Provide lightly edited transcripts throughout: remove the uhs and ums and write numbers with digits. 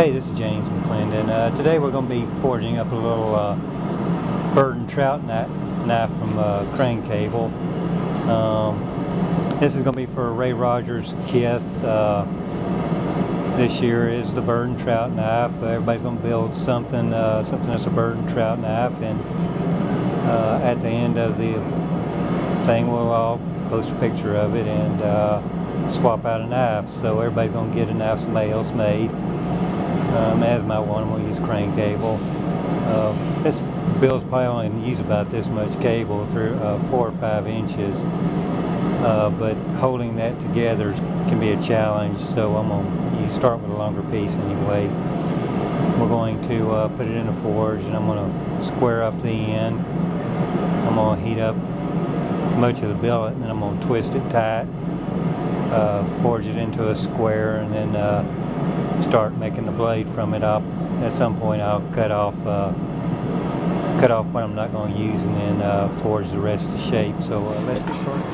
Hey, this is James Mcclendon. Today we're going to be forging up a little burden trout knife from Crane Cable. This is going to be for Ray Rogers' kith. This year is the burden trout knife. Everybody's going to build something that's a burden trout knife, and at the end of the thing we'll all post a picture of it and swap out a knife. So everybody's going to get a knife somebody else made. As my one, we'll use Crane Cable. This build's probably only use about this much cable, through 4 or 5 inches, but holding that together can be a challenge, so you start with a longer piece anyway. We're going to put it in a forge, and I'm going to square up the end. I'm going to heat up much of the billet, and then I'm going to twist it tight, forge it into a square, and then start making the blade from it up. At some point I'll cut off what I'm not going to use, and then forge the rest of the shape. So let's get started.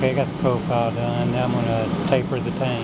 Okay, I got the profile done. Now I'm going to taper the tang.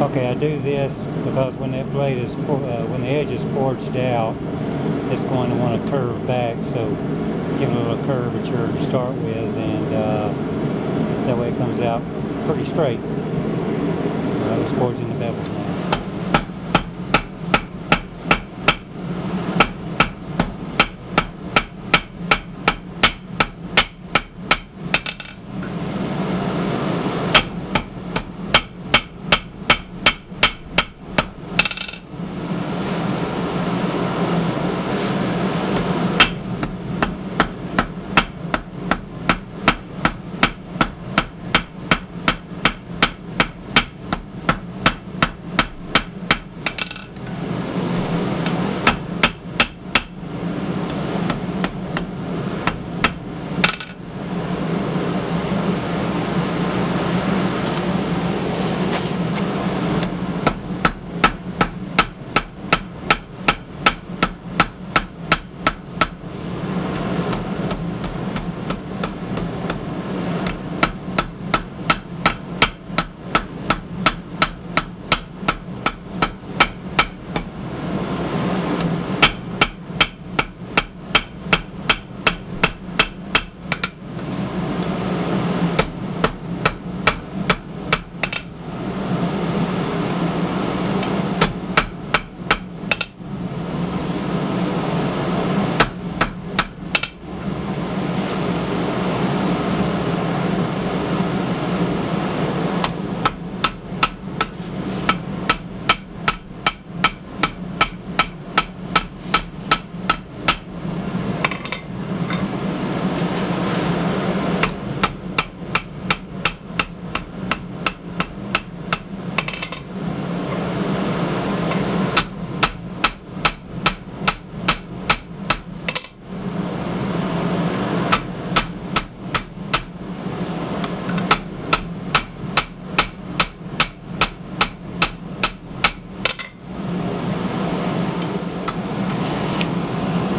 Okay, I do this because when that blade is, when the edge is forged out, it's going to want to curve back, so give it a little curvature to start with, and that way it comes out pretty straight. It's forging the bevels now.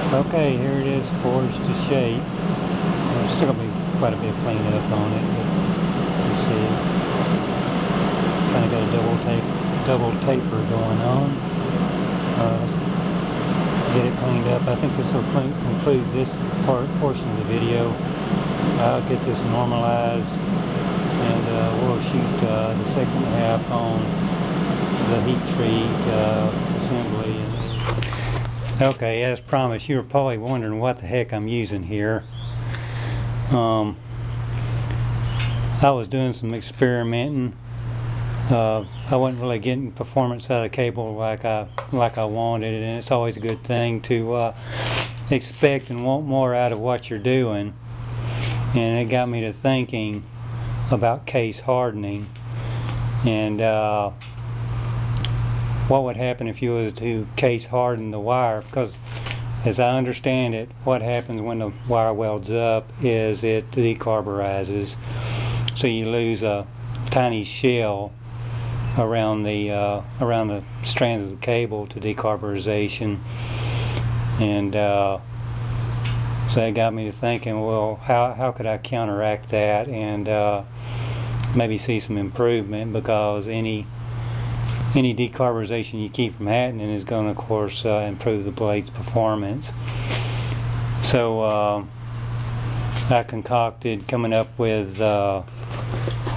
Okay, here it is forged to shape. There's still going to be quite a bit of cleanup on it, but you can see kind of got a double taper going on. Let's get it cleaned up. I think this will conclude this portion of the video. I'll get this normalized, and we'll shoot the second half on the heat treat assembly. Okay, as promised, you were probably wondering what the heck I'm using here. I was doing some experimenting. I wasn't really getting performance out of the cable like I wanted, and it's always a good thing to expect and want more out of what you're doing. And it got me to thinking about case hardening, and what would happen if you was to case harden the wire, because as I understand it, what happens when the wire welds up is it decarburizes, so you lose a tiny shell around the strands of the cable to decarburization. And so that got me to thinking, well, how could I counteract that and maybe see some improvement, because any any decarburization you keep from happening is going to, of course, improve the blade's performance. So I concocted coming up with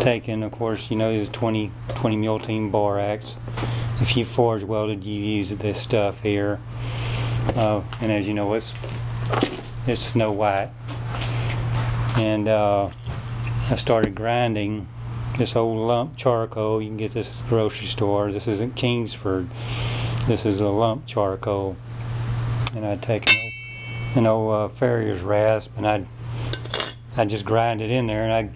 taking, of course, you know, these 20 multi borax. If you forge welded, you use this stuff here, and as you know, it's snow white. And I started grinding this old lump charcoal. You can get this at the grocery store. This isn't Kingsford. This is a lump charcoal. And I'd take an old farrier's rasp, and I'd just grind it in there, and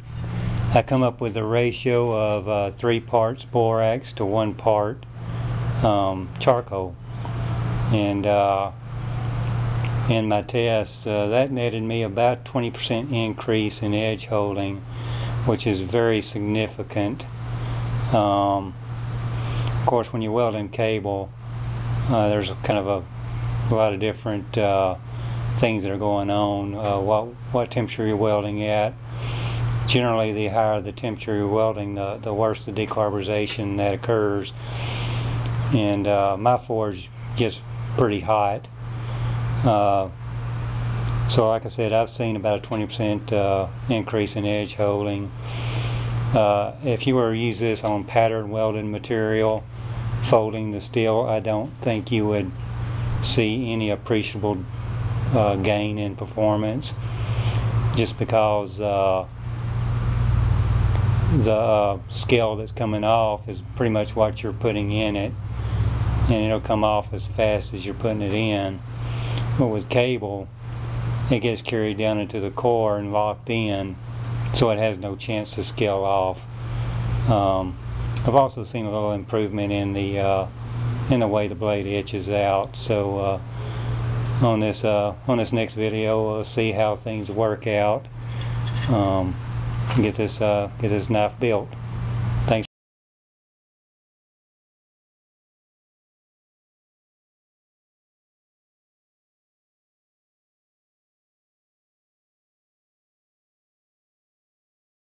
I come up with a ratio of 3 parts borax to 1 part charcoal. And in my test, that netted me about 20% increase in edge holding, which is very significant. Of course, when you're welding cable, there's kind of a lot of different things that are going on. What temperature you're welding at. Generally, the higher the temperature you're welding, the worse the decarburization that occurs. And my forge gets pretty hot. So like I said, I've seen about a 20% increase in edge holding. If you were to use this on pattern welded material, folding the steel, I don't think you would see any appreciable gain in performance, just because the scale that's coming off is pretty much what you're putting in it, and it'll come off as fast as you're putting it in. But with cable, it gets carried down into the core and locked in, so it has no chance to scale off. I've also seen a little improvement in the way the blade etches out. So on this next video, we'll see how things work out. Get this knife built.